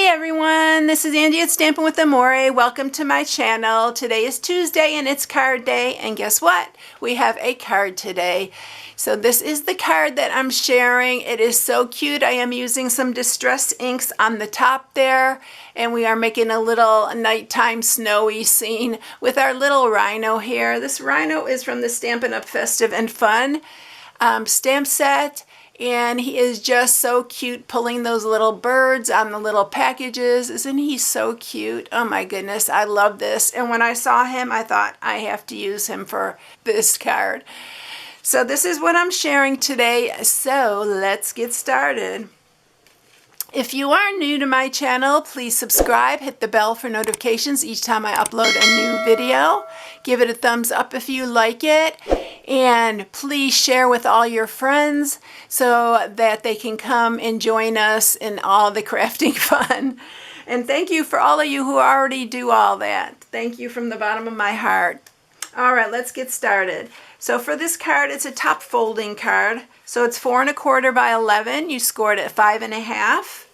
everyone, this is Angie at Stampin' with Amore. Welcome to my channel. Today is Tuesday and it's card day, and guess what? We have a card today. So this is the card that I'm sharing. It is so cute. I am using some distress inks on the top there, and we are making a little nighttime snowy scene with our little rhino here. This rhino is from the Stampin' Up! Festive and Fun stamp set. And he is just so cute pulling those little birds on the little packages. Isn't he so cute? Oh my goodness, I love this. And when I saw him, I thought I have to use him for this card. So this is what I'm sharing today. So let's get started. If you are new to my channel, please subscribe, hit the bell for notifications each time I upload a new video. Give it a thumbs up if you like it. And please share with all your friends so that they can come and join us in all the crafting fun. And thank you for all of you who already do all that. Thank you from the bottom of my heart. All right, let's get started. So for this card, it's a top folding card. So it's 4 1/4 by 11. You scored at 5 1/2.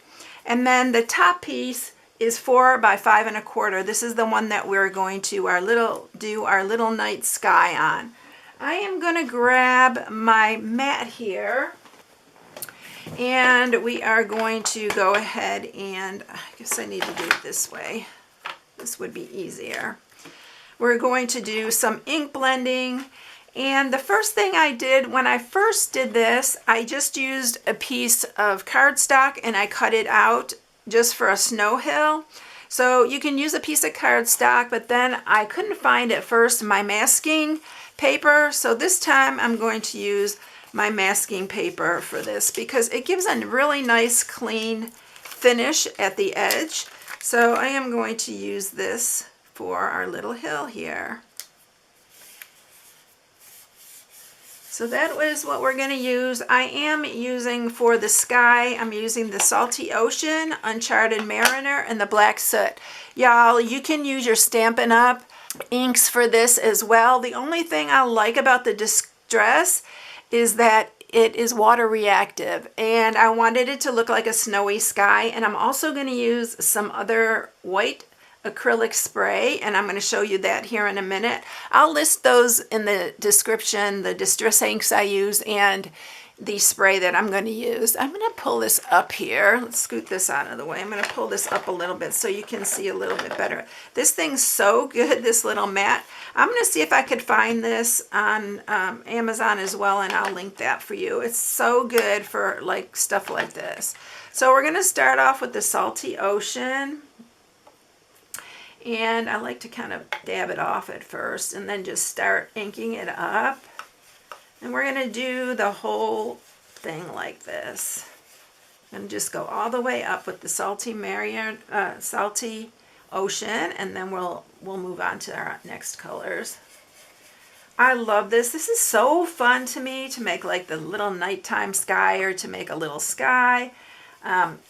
And then the top piece is 4 by 5 1/4. This is the one that we're going to do our little night sky on. I am going to grab my mat here, and we are going to go ahead and, I guess I need to do it this way. This would be easier. We're going to do some ink blending, and the first thing I did when I first did this, I just used a piece of cardstock and I cut it out just for a snow hill. So you can use a piece of cardstock, but then I couldn't find at first my masking paper, so this time I'm going to use my masking paper for this because it gives a really nice clean finish at the edge. So I am going to use this for our little hill here. So that is what we're going to use. I am using for the sky, I'm using the Salty Ocean, Uncharted Mariner, and the Black Soot. Y'all, you can use your Stampin' Up! Inks for this as well. The only thing I like about the Distress is that it is water reactive, and I wanted it to look like a snowy sky. And I'm also going to use some other white acrylic spray, and I'm going to show you that here in a minute. I'll list those in the description, the distress inks I use and the spray that I'm going to use. I'm going to pull this up here. Let's scoot this out of the way. I'm going to pull this up a little bit so you can see a little bit better. This thing's so good, this little mat. I'm going to see if I could find this on Amazon as well, and I'll link that for you. It's so good for like stuff like this. So we're going to start off with the Salty Ocean. And I like to kind of dab it off at first and then just start inking it up. And we're going to do the whole thing like this. And just go all the way up with the Salty Ocean, and then we'll move on to our next colors. I love this. This is so fun to me to make like the little nighttime sky or to make a little sky.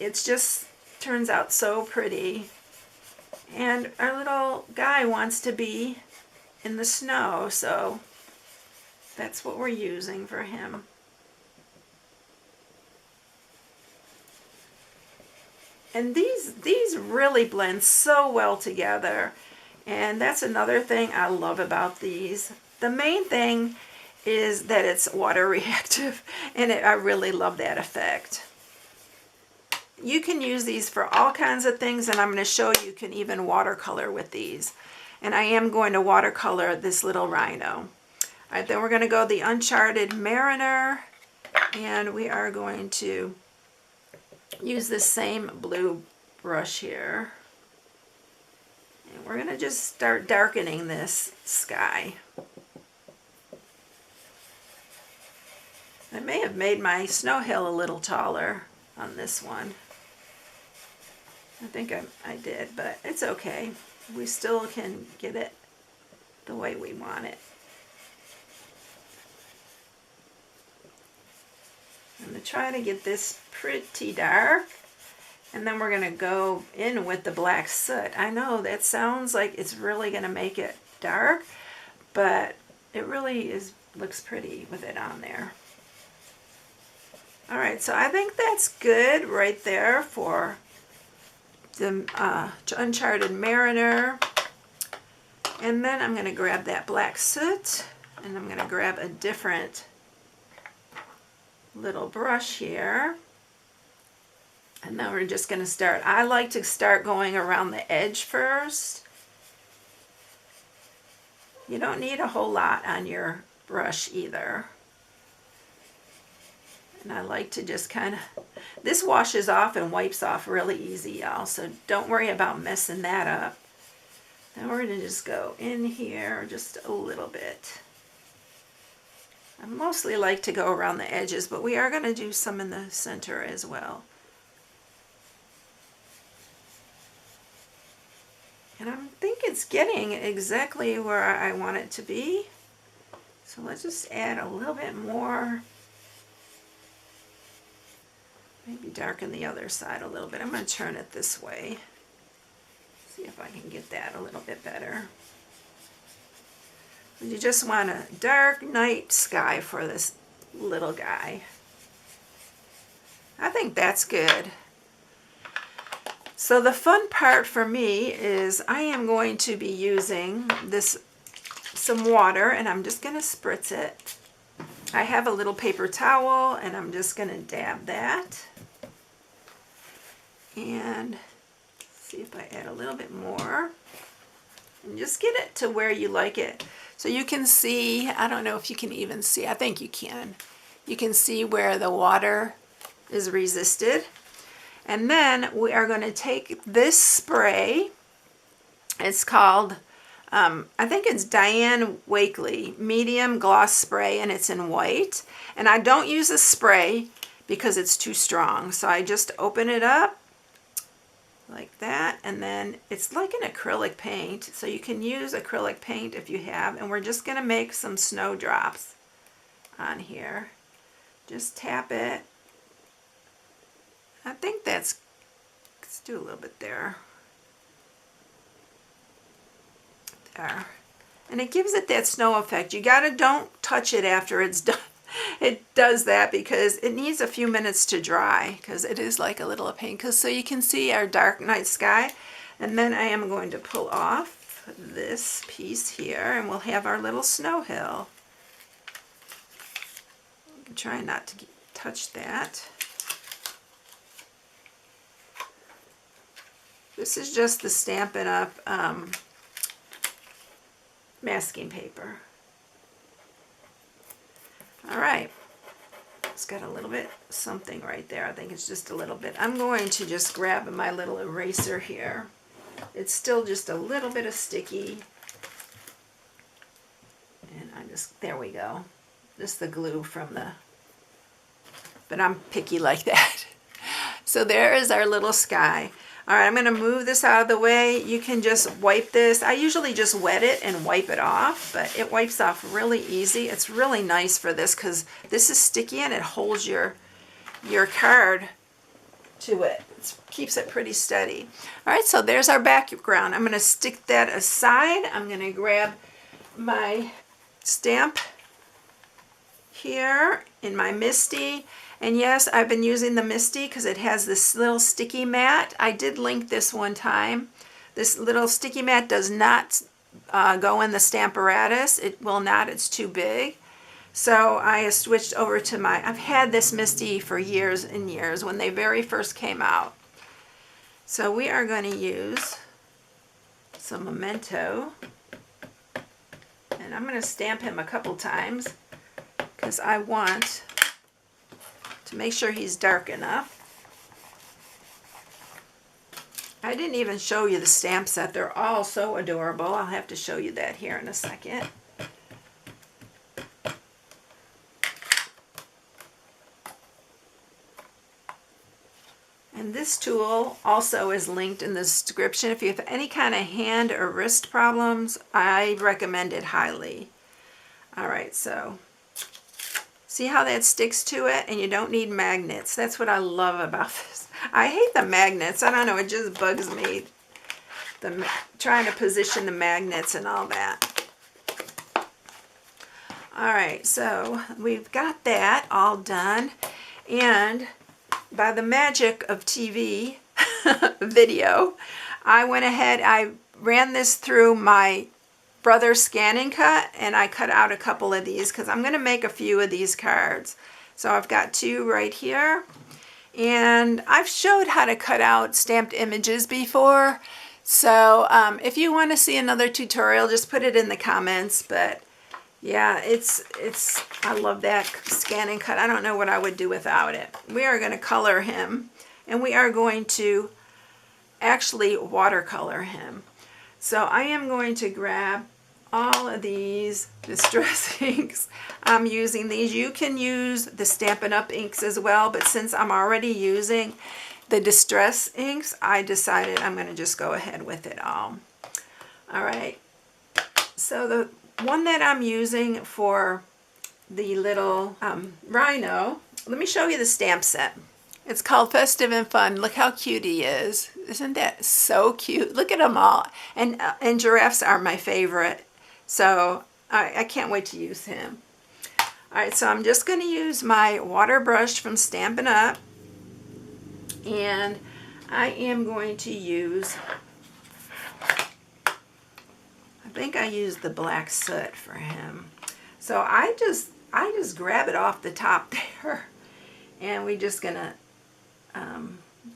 It just turns out so pretty. And our little guy wants to be in the snow, so that's what we're using for him. And these really blend so well together. And that's another thing I love about these. The main thing is that it's water reactive, and I really love that effect. You can use these for all kinds of things, and I'm going to show you can even watercolor with these. And I am going to watercolor this little rhino. All right, then we're going to go the Uncharted Mariner, and we are going to use the same blue brush here. And we're going to just start darkening this sky. I may have made my snow hill a little taller on this one. I think I did, but it's okay. We still can get it the way we want it. I'm going to try to get this pretty dark, and then we're going to go in with the Black Soot. I know that sounds like it's really going to make it dark, but it really looks pretty with it on there. All right, so I think that's good right there for the Uncharted Mariner. And then I'm going to grab that black soot, and I'm going to grab a different little brush here. And then we're just going to start. I like to start going around the edge first. You don't need a whole lot on your brush either. And I like to just kind of, this washes off and wipes off really easy, y'all, so don't worry about messing that up. Now we're going to just go in here just a little bit. I mostly like to go around the edges, but we are going to do some in the center as well. And I think it's getting exactly where I want it to be. So let's just add a little bit more. Maybe darken the other side a little bit. I'm going to turn it this way. See if I can get that a little bit better. You just want a dark night sky for this little guy. I think that's good. So the fun part for me is I am going to be using some water, and I'm just going to spritz it. I have a little paper towel, and I'm just going to dab that. And see if I add a little bit more. And just get it to where you like it. So you can see, I don't know if you can even see, I think you can. You can see where the water is resisted. And then we are going to take this spray. It's called, I think it's Diane Wakely Medium Gloss Spray, and it's in white. And I don't use a spray because it's too strong. So I just open it up like that, and then it's like an acrylic paint. So you can use acrylic paint if you have. And we're just going to make some snowdrops on here. Just tap it. I think let's do a little bit there. There. And it gives it that snow effect. You don't touch it after it's done. It does that because it needs a few minutes to dry, because it is like a little paint. So you can see our dark night sky. And then I am going to pull off this piece here, and we'll have our little snow hill. Try not to touch that. This is just the Stampin' Up! Masking paper. All right, it's got a little bit something right there. I think it's just a little bit. I'm going to just grab my little eraser here. It's still just a little bit of sticky. And there we go. Just the glue from but I'm picky like that. So there is our little sky. All right, I'm going to move this out of the way. You can just wipe this. I usually just wet it and wipe it off, but it wipes off really easy. It's really nice for this because this is sticky and it holds your card to it. It keeps it pretty steady. All right, so there's our background. I'm going to stick that aside. I'm going to grab my stamp here in my Misty. And yes, I've been using the Misty because it has this little sticky mat. I did link this one time. This little sticky mat does not go in the Stamparatus. It will not, it's too big. So I switched over to I've had this Misty for years and years when they very first came out. So we are going to use some Memento. And I'm going to stamp him a couple times because I want to make sure he's dark enough. I didn't even show you the stamp set. They're all so adorable. I'll have to show you that here in a second. And this tool also is linked in the description. If you have any kind of hand or wrist problems, I recommend it highly. All right, so see how that sticks to it, and you don't need magnets. That's what I love about this. I hate the magnets. I don't know, it just bugs me. Trying to position the magnets and all that. All right, so we've got that all done. And by the magic of TV, video, I went ahead, I ran this through my brother's scan and cut, and I cut out a couple of these because I'm going to make a few of these cards. So I've got 2 right here, and I've showed how to cut out stamped images before. So if you want to see another tutorial, just put it in the comments. But yeah, I love that scan and cut. I don't know what I would do without it. We are going to color him, and we are going to actually watercolor him. So I am going to grab all of these distress inks. I'm using these. You can use the Stampin' Up! Inks as well, but since I'm already using the distress inks, I decided I'm going to just go ahead with it all. All right. So the one that I'm using for the little rhino, let me show you the stamp set. It's called Festive and Fun. Look how cute he is. Isn't that so cute? Look at them all. And giraffes are my favorite. So I can't wait to use him. All right, so I'm just going to use my water brush from Stampin' Up. And I am going to use, I think I used the black soot for him. So I just grab it off the top there. And we're just going to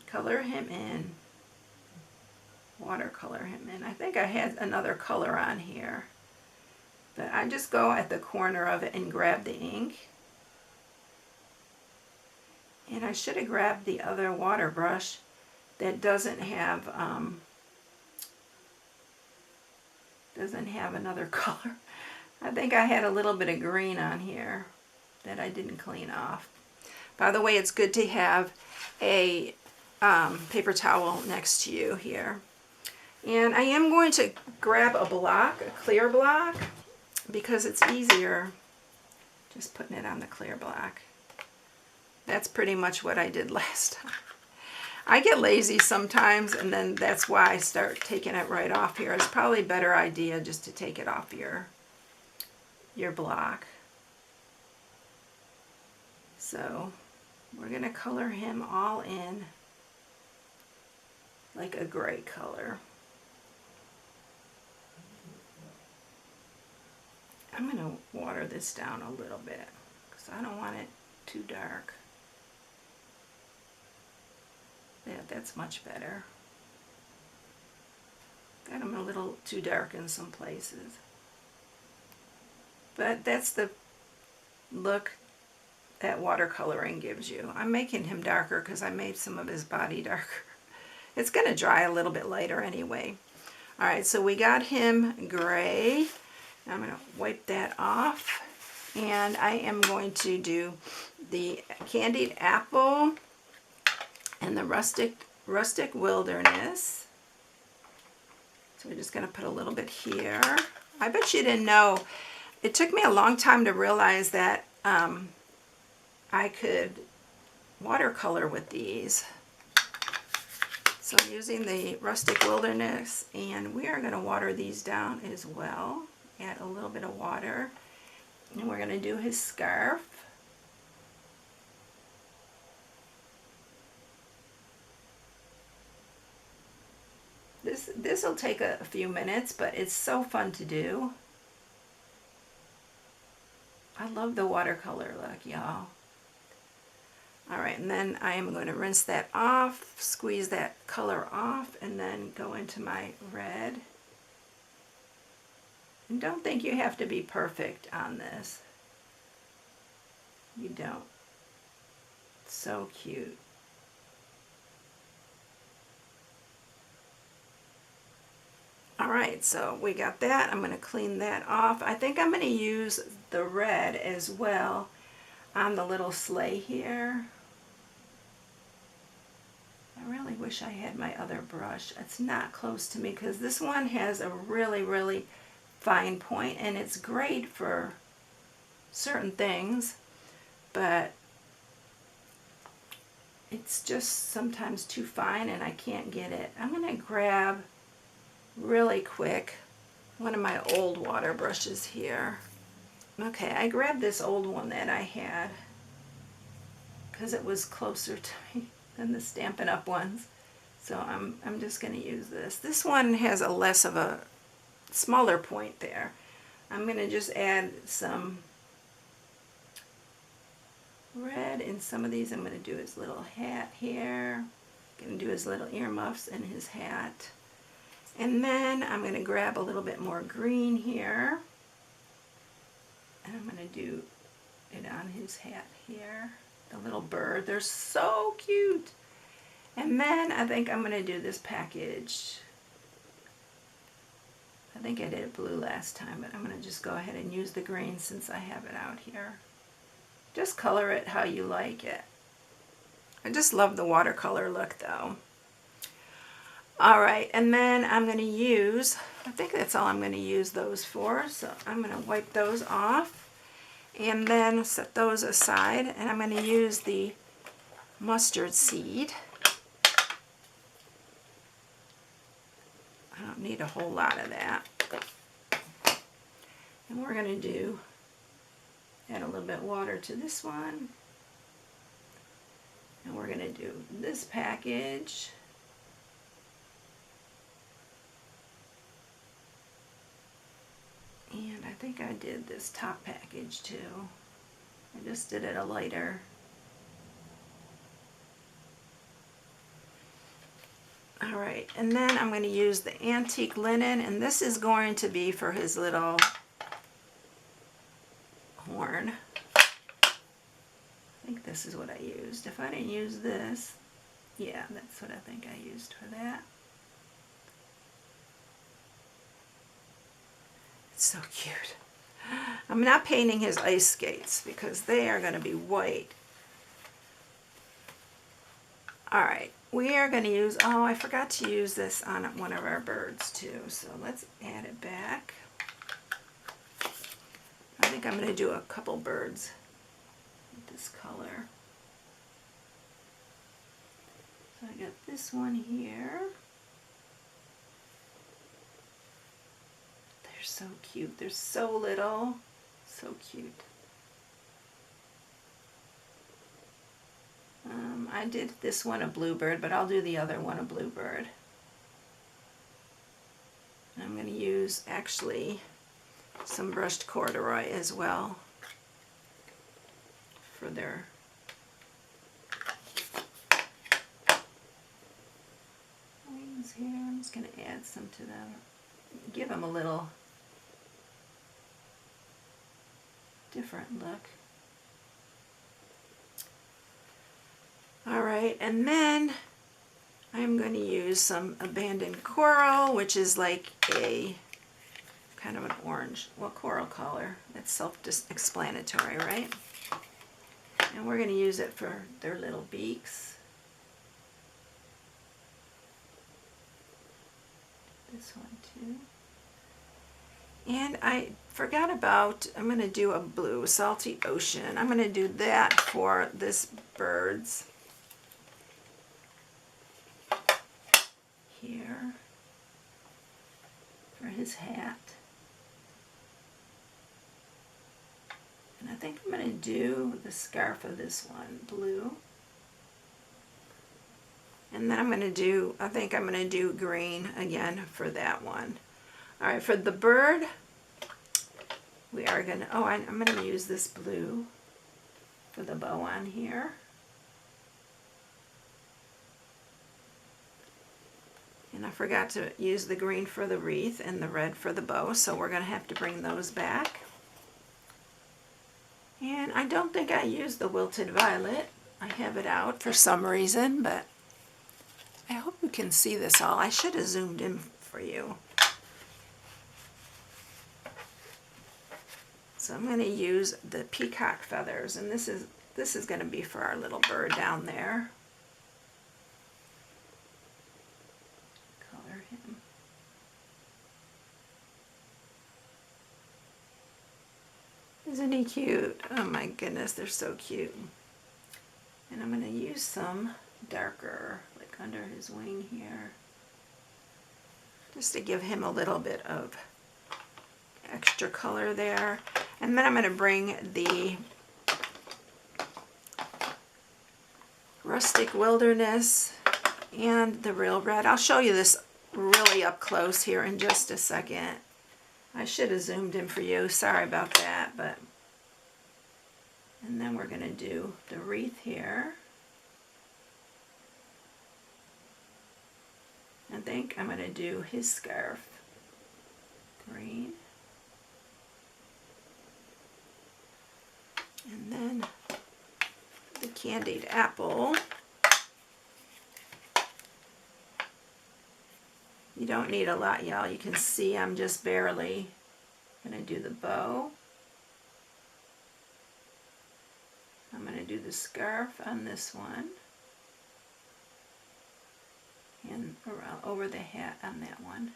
color him in, watercolor him in. I think I had another color on here, but I just go at the corner of it and grab the ink. And I should have grabbed the other water brush that doesn't have another color. I think I had a little bit of green on here that I didn't clean off. By the way, it's good to have a paper towel next to you here. And I am going to grab a block, a clear block, because it's easier just putting it on the clear block. That's pretty much what I did last time. I get lazy sometimes, and then that's why I start taking it right off here. It's probably a better idea just to take it off your block. So we're going to color him all in like a gray color. I'm going to water this down a little bit because I don't want it too dark. Yeah, that's much better. Got him a little too dark in some places. But that's the look that watercoloring gives you. I'm making him darker because I made some of his body darker. It's going to dry a little bit later anyway. Alright, so we got him gray. I'm going to wipe that off. And I am going to do the candied apple and the rustic wilderness. So we're just going to put a little bit here. I bet you didn't know. It took me a long time to realize that I could watercolor with these. So I'm using the rustic wilderness, and we are going to water these down as well. Add a little bit of water, and we're going to do his scarf. This will take a few minutes, but it's so fun to do. I love the watercolor look, y'all. Alright, and then I am going to rinse that off, squeeze that color off, and then go into my red. And don't think you have to be perfect on this. You don't. It's so cute. Alright, so we got that. I'm going to clean that off. I think I'm going to use the red as well on the little sleigh here. I really wish I had my other brush. It's not close to me because this one has a really, really fine point, and it's great for certain things, but it's just sometimes too fine and I can't get it. I'm going to grab really quick one of my old water brushes here. Okay, I grabbed this old one that I had because it was closer to me than the Stampin' Up! Ones. So I'm just going to use this. This one has a less of a smaller point there. I'm going to just add some red in some of these. I'm going to do his little hat here. Going to do his little earmuffs and his hat. And then I'm going to grab a little bit more green here. And I'm going to do it on his hat here. The little bird. They're so cute. And then I think I'm going to do this package. I think I did blue last time, but I'm going to just go ahead and use the green since I have it out here. Just color it how you like it. I just love the watercolor look though. Alright, and then I'm going to use, I think that's all I'm going to use those for, so I'm going to wipe those off and then set those aside, and I'm going to use the mustard seed. I don't need a whole lot of that. And we're going to add a little bit of water to this one. And we're going to do this package. And I think I did this top package too. I just did it a lighter. Alright, and then I'm going to use the antique linen, and this is going to be for his little horn. I think this is what I used. If I didn't use this, yeah, that's what I think I used for that. It's so cute. I'm not painting his ice skates because they are going to be white. Alright, we are going to use, oh, I forgot to use this on one of our birds too, so let's add it back. I think I'm going to do a couple birds with this color. So I got this one here. They're so cute. They're so little. So cute. I did this one a bluebird, but I'll do the other one a bluebird. I'm going to use actually some brushed corduroy as well for their wings here. I'm just going to add some to them, give them a little different look. Alright, and then I'm going to use some abandoned coral, which is like a kind of an orange, well, coral color. That's self-explanatory, right? And we're going to use it for their little beaks. This one too. And I forgot about, I'm going to do a blue, salty ocean. I'm going to do that for this bird's here for his hat. And I think I'm going to do the scarf of this one blue. And then I'm going to do, I think I'm going to do green again for that one. Alright, for the bird, we are going to, oh, I'm going to use this blue for the bow on here. And I forgot to use the green for the wreath and the red for the bow, so we're going to have to bring those back. And I don't think I used the wilted violet. I have it out for some reason, but I hope you can see this all. I should have zoomed in for you. So I'm going to use the peacock feathers, and this is going to be for our little bird down there. Color him. Isn't he cute? Oh my goodness, they're so cute. And I'm going to use some darker, like under his wing here, just to give him a little bit of extra color there. And then I'm going to bring the Rustic Wilderness and the real red. I'll show you this really up close here in just a second. I should have zoomed in for you. Sorry about that, but and then we're going to do the wreath here. I think I'm going to do his scarf. Green. And then the candied apple. You don't need a lot, y'all. You can see I'm just barely going to do the bow. I'm going to do the scarf on this one. And around over the hat on that one.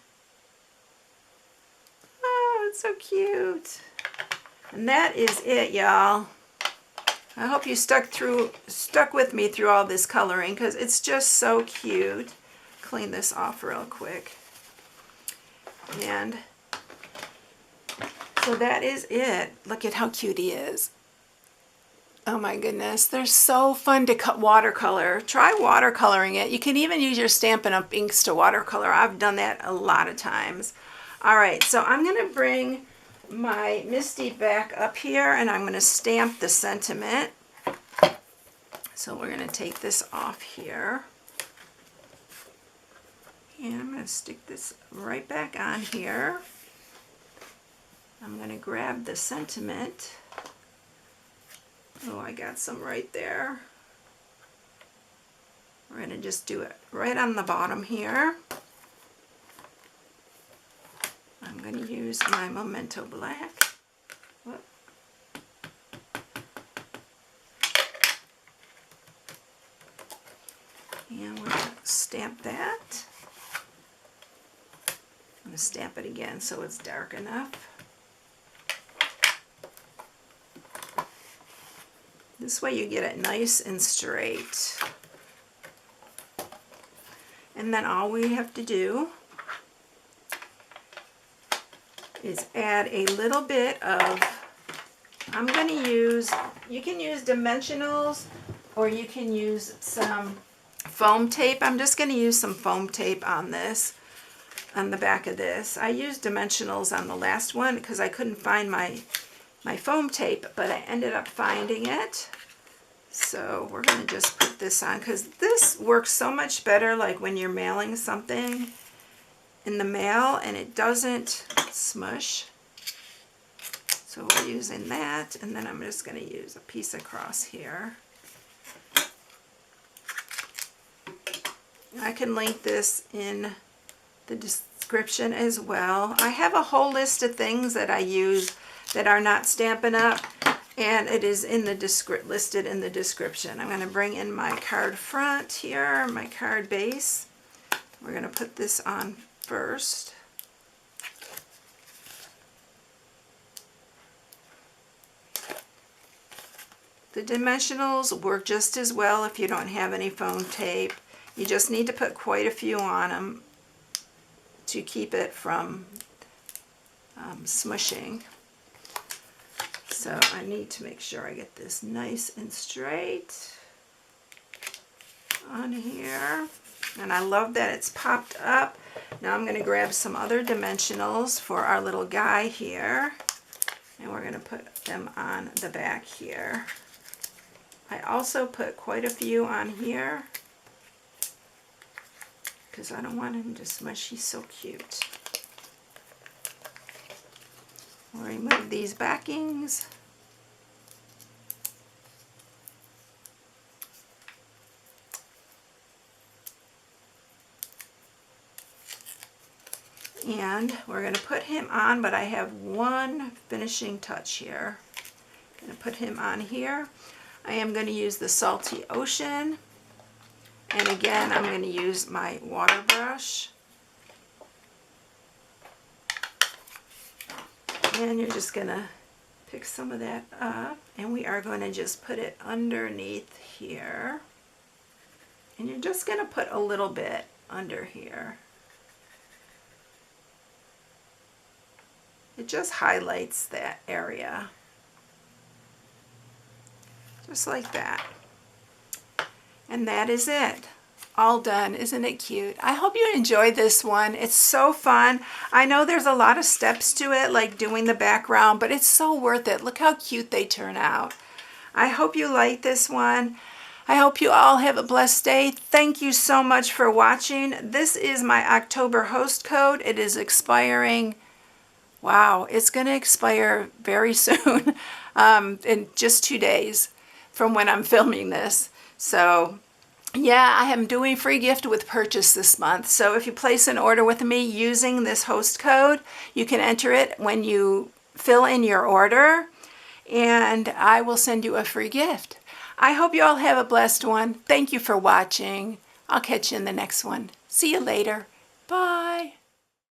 Oh, it's so cute. And that is it, y'all. I hope you stuck with me through all this coloring because it's just so cute. Clean this off real quick. And so that is it. Look at how cute he is. Oh my goodness, they're so fun to cut watercolor. Try watercoloring it. You can even use your Stampin' Up! Inks to watercolor. I've done that a lot of times. All right, so I'm going to bring my Misty back up here and I'm going to stamp the sentiment. So we're going to take this off here. And I'm going to stick this right back on here. I'm going to grab the sentiment. Oh, I got some right there. We're going to just do it right on the bottom here. I'm going to use my Memento Black. Whoop. And we're going to stamp that. I'm going to stamp it again so it's dark enough. This way you get it nice and straight. And then all we have to do is add a little bit of, I'm going to use, you can use dimensionals or you can use some foam tape. I'm just going to use some foam tape on this, on the back of this. I used dimensionals on the last one because I couldn't find my foam tape, but I ended up finding it. So we're going to just put this on because this works so much better like when you're mailing something in the mail and it doesn't smush. So we're using that, and then I'm just going to use a piece across here. I can link this in the description as well. I have a whole list of things that I use that are not Stampin' Up! And it is in the listed in the description. I'm going to bring in my card front here, my card base. We're going to put this on first. The dimensionals work just as well if you don't have any foam tape. You just need to put quite a few on them to keep it from smushing. So I need to make sure I get this nice and straight on here. And I love that it's popped up. Now I'm going to grab some other dimensionals for our little guy here. And we're going to put them on the back here. I also put quite a few on here because I don't want him to smush. He's so cute. We'll remove these backings. And we're going to put him on, but I have one finishing touch here. I'm going to put him on here. I am going to use the Salty Ocean. And again, I'm going to use my water brush. And you're just going to pick some of that up, and we are going to just put it underneath here. And you're just going to put a little bit under here. It just highlights that area. Just like that. And that is it. all done. Isn't it cute? I hope you enjoyed this one. It's so fun. I know there's a lot of steps to it, like doing the background, but it's so worth it. Look how cute they turn out. I hope you like this one. I hope you all have a blessed day. Thank you so much for watching. This is my October host code. It is expiring. Wow, it's going to expire very soon, in just 2 days from when I'm filming this. So yeah, I am doing free gift with purchase this month. So if you place an order with me using this host code, you can enter it when you fill in your order, and I will send you a free gift. I hope you all have a blessed one. Thank you for watching. I'll catch you in the next one. See you later. Bye.